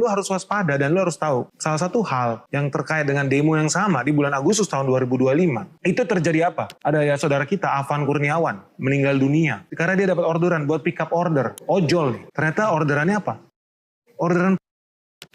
Lu harus waspada dan lu harus tahu. Salah satu hal yang terkait dengan demo yang sama di bulan Agustus tahun 2025. Itu terjadi apa? Ada ya saudara kita, Afan Kurniawan, meninggal dunia. Karena dia dapat orderan buat pick up order. Ojol nih. Ternyata orderannya apa? Orderan.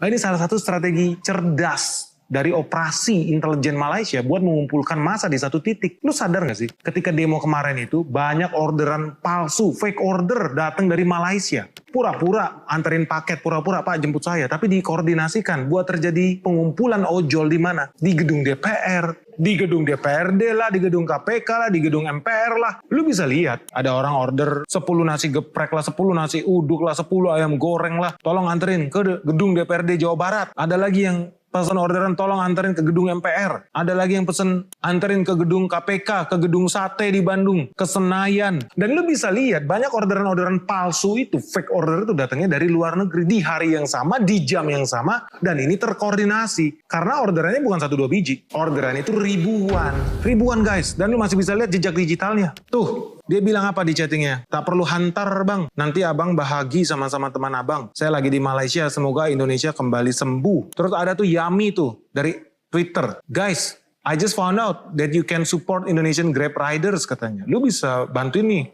Nah, ini salah satu strategi cerdas dari operasi intelijen Malaysia buat mengumpulkan massa di satu titik. Lu sadar gak sih? Ketika demo kemarin itu banyak orderan palsu, fake order datang dari Malaysia. Pura-pura anterin paket, pura-pura Pak jemput saya. Tapi dikoordinasikan buat terjadi pengumpulan ojol di mana? Di gedung DPR, di gedung DPRD lah, di gedung KPK lah, di gedung MPR lah. Lu bisa lihat ada orang order 10 nasi geprek lah, 10 nasi uduk lah, 10 ayam goreng lah. Tolong anterin ke gedung DPRD Jawa Barat. Ada lagi yang pesan orderan tolong anterin ke gedung MPR. Ada lagi yang pesan anterin ke gedung KPK, ke gedung sate di Bandung, ke Senayan. Dan lu bisa lihat banyak orderan-orderan palsu itu, fake order itu datangnya dari luar negeri di hari yang sama, di jam yang sama, dan ini terkoordinasi. Karena orderannya bukan 1-2 biji. Orderan itu ribuan. Ribuan guys. Dan lu masih bisa lihat jejak digitalnya. Tuh. Dia bilang apa di chattingnya? Tak perlu hantar bang, nanti abang bahagi sama-sama teman abang. Saya lagi di Malaysia, semoga Indonesia kembali sembuh. Terus ada tuh Yami tuh dari Twitter. Guys, I just found out that you can support Indonesian Grab Riders katanya. Lu bisa bantuin nih,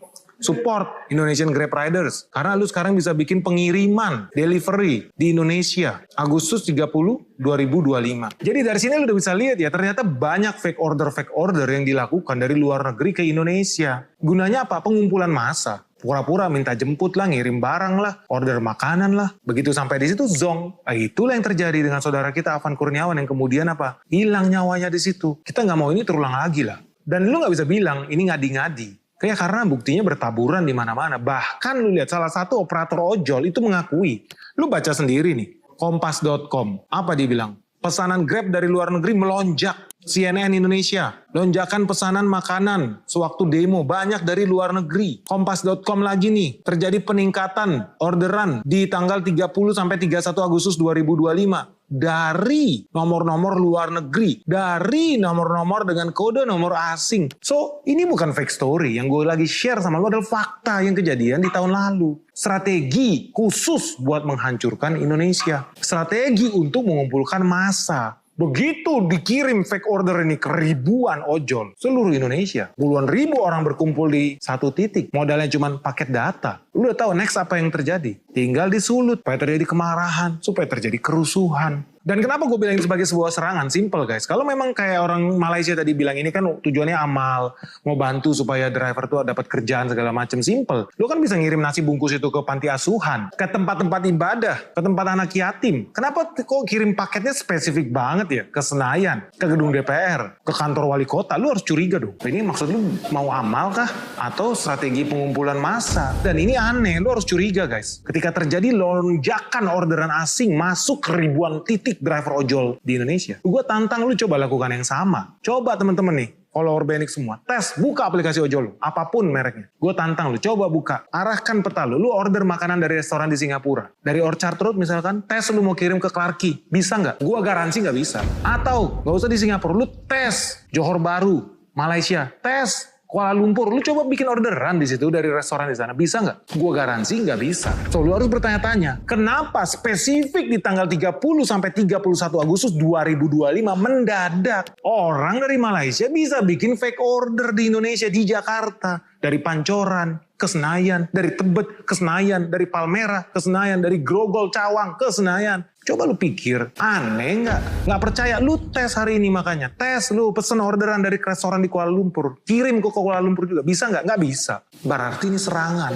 support Indonesian Grab Riders. Karena lu sekarang bisa bikin pengiriman, delivery di Indonesia. Agustus 30, 2025. Jadi dari sini lu udah bisa lihat ya, ternyata banyak fake order yang dilakukan dari luar negeri ke Indonesia. Gunanya apa? Pengumpulan massa. Pura-pura minta jemput lah, ngirim barang lah, order makanan lah. Begitu sampai di situ zong. Nah, itulah yang terjadi dengan saudara kita Afan Kurniawan yang kemudian apa? Hilang nyawanya di situ. Kita nggak mau ini terulang lagi lah. Dan lu nggak bisa bilang ini ngadi-ngadi. Kayak karena buktinya bertaburan di mana-mana. Bahkan lu lihat salah satu operator ojol itu mengakui. Lu baca sendiri nih. Kompas.com. Apa dia bilang? Pesanan Grab dari luar negeri melonjak. CNN Indonesia. Lonjakan pesanan makanan sewaktu demo banyak dari luar negeri. Kompas.com lagi nih. Terjadi peningkatan orderan di tanggal 30 sampai 31 Agustus 2025. Dari nomor-nomor luar negeri, dari nomor-nomor dengan kode nomor asing. So, ini bukan fake story. Yang gue lagi share sama lo adalah fakta yang kejadian di tahun lalu. Strategi khusus buat menghancurkan Indonesia. Strategi untuk mengumpulkan massa. Begitu dikirim fake order ini ke ribuan ojol seluruh Indonesia. Puluhan ribu orang berkumpul di satu titik. Modalnya cuma paket data. Lu udah tahu next apa yang terjadi. Tinggal disulut supaya terjadi kemarahan, supaya terjadi kerusuhan. Dan kenapa gue bilang ini sebagai sebuah serangan? Simple guys. Kalau memang kayak orang Malaysia tadi bilang ini kan tujuannya amal, mau bantu supaya driver tuh dapat kerjaan segala macam. Simple. Lu kan bisa ngirim nasi bungkus itu ke panti asuhan, ke tempat-tempat ibadah, ke tempat anak yatim. Kenapa kok kirim paketnya spesifik banget ya? Ke Senayan, ke gedung DPR, ke kantor wali kota. Lu harus curiga dong. Ini maksud lu mau amal kah? Atau strategi pengumpulan massa? Dan ini aneh, lu harus curiga guys. Ketika terjadi lonjakan orderan asing masuk ke ribuan titik driver ojol di Indonesia. Gue tantang lu coba lakukan yang sama. Coba teman-teman nih, follower Benik semua. Tes, buka aplikasi ojol lu. Apapun mereknya. Gue tantang lu, coba buka. Arahkan peta lu. Lu order makanan dari restoran di Singapura. Dari Orchard Road misalkan, tes lu mau kirim ke Clarky. Bisa nggak? Gue garansi nggak bisa. Atau, nggak usah di Singapura. Lu tes Johor Bahru, Malaysia. Tes Kuala Lumpur, lu coba bikin orderan di situ dari restoran di sana, bisa nggak? Gua garansi nggak bisa. So, lu harus bertanya-tanya, kenapa spesifik di tanggal 30 sampai 31 Agustus 2025 mendadak orang dari Malaysia bisa bikin fake order di Indonesia, di Jakarta, dari Pancoran ke Senayan, dari Tebet ke Senayan, dari Palmerah ke Senayan, dari Grogol Cawang ke Senayan. Coba lu pikir, aneh nggak? Nggak percaya, lu tes hari ini makanya. Tes, lu pesen orderan dari restoran di Kuala Lumpur. Kirim ke Kuala Lumpur juga. Bisa nggak? Nggak bisa. Berarti ini serangan.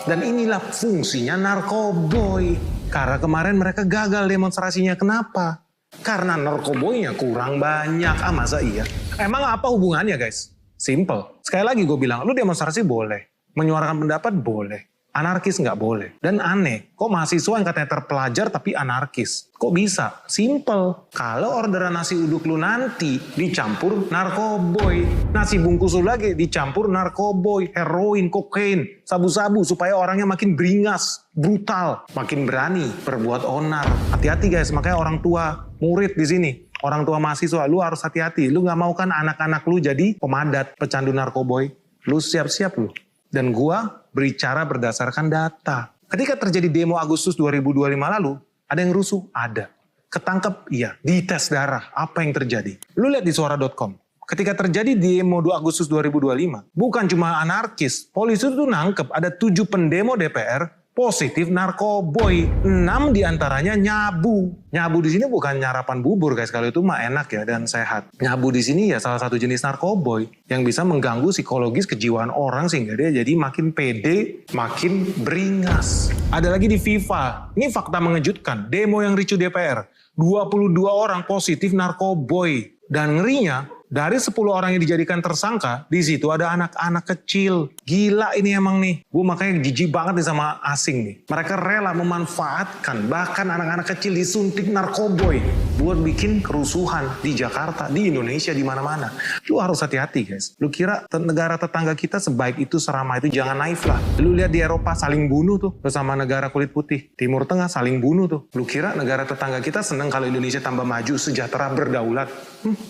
Dan inilah fungsinya narkoboy. Karena kemarin mereka gagal demonstrasinya. Kenapa? Karena narkoboynya kurang banyak. Masa iya? Emang apa hubungannya guys? Simple. Sekali lagi gue bilang, lu demonstrasi boleh. Menyuarakan pendapat boleh. Anarkis nggak boleh. Dan aneh, kok mahasiswa yang katanya terpelajar tapi anarkis? Kok bisa? Simple. Kalau orderan nasi uduk lu nanti dicampur narkoboy. Nasi bungkus lu lagi dicampur narkoboy, heroin, kokain, sabu-sabu supaya orangnya makin beringas, brutal, makin berani berbuat onar. Hati-hati guys, makanya orang tua, murid di sini. Orang tua mahasiswa, lu harus hati-hati. Lu nggak mau kan anak-anak lu jadi pemadat, pecandu narkoboy. Lu siap-siap lu. Dan gua berbicara berdasarkan data. Ketika terjadi demo Agustus 2025 lalu, Ada yang rusuh? Ada. Ketangkep? Iya. Dites darah. Apa yang terjadi? Lu lihat di suara.com. Ketika terjadi demo 2 Agustus 2025, bukan cuma anarkis. Polisi itu nangkep ada 7 pendemo DPR positif narkoboy. 6 diantaranya nyabu. Nyabu di sini bukan nyarapan bubur guys, kalau itu mah enak ya dan sehat. Nyabu di sini ya salah satu jenis narkoboy yang bisa mengganggu psikologis kejiwaan orang sehingga dia jadi makin pede, makin beringas. Ada lagi di FIFA. Ini fakta mengejutkan. Demo yang ricu DPR. 22 orang positif narkoboy. Dan ngerinya, dari 10 orang yang dijadikan tersangka, di situ ada anak-anak kecil. Gila ini emang nih. Gue makanya jijik banget nih sama asing nih. Mereka rela memanfaatkan, bahkan anak-anak kecil disuntik narkoboy buat bikin kerusuhan di Jakarta, di Indonesia, di mana-mana. Lu harus hati-hati guys. Lu kira negara tetangga kita sebaik itu, seramah itu, jangan naif lah. Lu lihat di Eropa saling bunuh tuh bersama negara kulit putih. Timur Tengah saling bunuh tuh. Lu kira negara tetangga kita seneng kalau Indonesia tambah maju, sejahtera, berdaulat?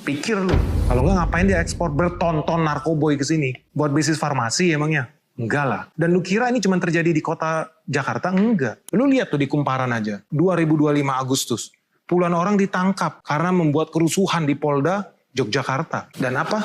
Pikir lu. Kalau nggak ngapain dia ekspor bertonton narkoboy ke sini? Buat bisnis farmasi emangnya? Enggak lah. Dan lu kira ini cuma terjadi di kota Jakarta? Enggak. Lu lihat tuh di Kumparan aja. 2025 Agustus. Puluhan orang ditangkap karena membuat kerusuhan di Polda Yogyakarta. Dan apa?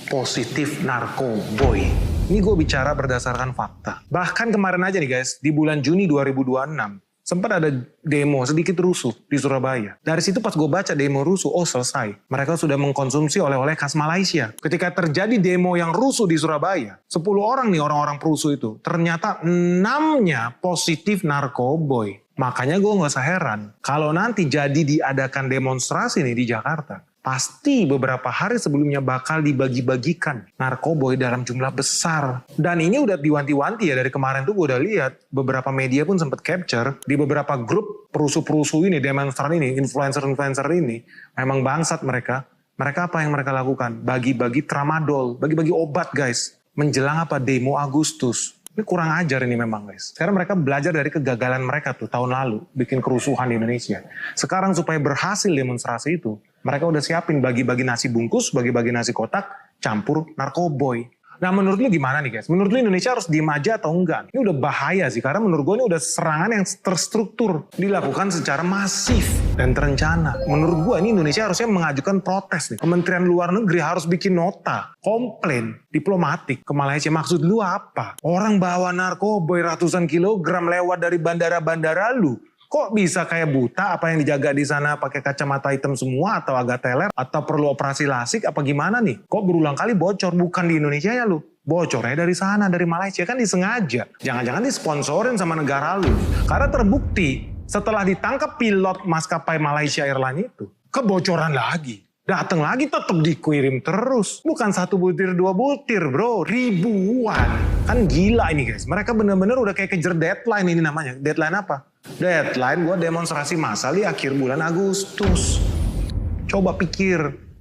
Positif narkoboy. Ini gue bicara berdasarkan fakta. Bahkan kemarin aja nih guys, di bulan Juni 2026. Sempat ada demo sedikit rusuh di Surabaya. Dari situ pas gue baca demo rusuh, oh selesai. Mereka sudah mengkonsumsi oleh-oleh khas Malaysia. Ketika terjadi demo yang rusuh di Surabaya, 10 orang nih orang-orang perusuh itu, ternyata 6-nya positif narkoboy. Makanya gue gak usah heran, kalau nanti jadi diadakan demonstrasi nih di Jakarta, pasti beberapa hari sebelumnya bakal dibagi-bagikan narkoboy dalam jumlah besar. Dan ini udah diwanti-wanti ya, dari kemarin tuh gue udah lihat beberapa media pun sempat capture di beberapa grup perusuh-perusuh ini, demonstran ini, influencer-influencer ini, memang bangsat mereka. Mereka apa yang mereka lakukan? Bagi-bagi tramadol, bagi-bagi obat guys. Menjelang apa? Demo Agustus. Ini kurang ajar ini memang guys. Sekarang mereka belajar dari kegagalan mereka tuh tahun lalu bikin kerusuhan di Indonesia. Sekarang supaya berhasil demonstrasi itu, mereka udah siapin bagi-bagi nasi bungkus, bagi-bagi nasi kotak, campur narkoboy. Nah menurut lu gimana nih guys? Menurut lu Indonesia harus diem aja atau enggak? Ini udah bahaya sih, karena menurut gue ini udah serangan yang terstruktur. Dilakukan secara masif dan terencana. Menurut gue ini Indonesia harusnya mengajukan protes nih. Kementerian Luar Negeri harus bikin nota, komplain, diplomatik ke Malaysia. Maksud lu apa? Orang bawa narkoboy ratusan kilogram lewat dari bandara-bandara lu. Kok bisa kayak buta? Apa yang dijaga di sana pakai kacamata hitam semua atau agak teler? Atau perlu operasi lasik apa gimana nih? Kok berulang kali bocor? Bukan di Indonesia ya lu? Bocornya dari sana, dari Malaysia, kan disengaja. Jangan-jangan disponsorin sama negara lu. Karena terbukti setelah ditangkap pilot maskapai Malaysia Airlines itu, kebocoran lagi. Datang lagi tetap dikirim terus. Bukan 1 butir 2 butir bro, ribuan. Kan gila ini guys. Mereka benar-benar udah kayak kejar deadline ini namanya. Deadline apa? Deadline buat demonstrasi massal di akhir bulan Agustus. Coba pikir,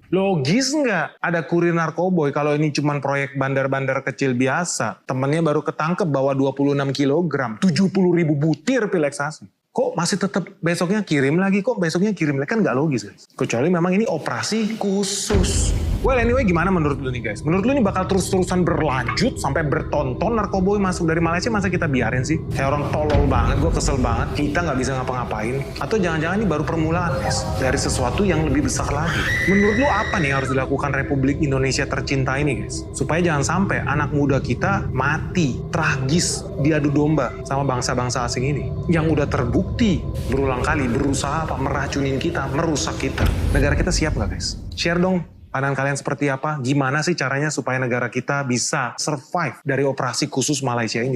logis nggak ada kurir narkoboy kalau ini cuma proyek bandar-bandar kecil biasa. Temennya baru ketangkep bawa 26 kilogram, 70.000 butir pil ekstasi. Kok masih tetap besoknya kirim lagi, kok besoknya kirim lagi, kan nggak logis guys. Kecuali memang ini operasi khusus. Well anyway, gimana menurut lu nih guys? Menurut lu ini bakal terus-terusan berlanjut sampai bertonton narkoboy masuk dari Malaysia, masa kita biarin sih? Kayak orang tolol banget, gue kesel banget. Kita nggak bisa ngapa-ngapain. Atau jangan-jangan ini baru permulaan guys, dari sesuatu yang lebih besar lagi. Menurut lu apa nih yang harus dilakukan Republik Indonesia tercinta ini guys? Supaya jangan sampai anak muda kita mati, tragis, diadu domba sama bangsa-bangsa asing ini. Yang udah terbukti berulang kali berusaha meracunin kita, merusak kita. Negara kita siap nggak guys? Share dong pandangan kalian seperti apa? Gimana sih caranya supaya negara kita bisa survive dari operasi khusus Malaysia ini?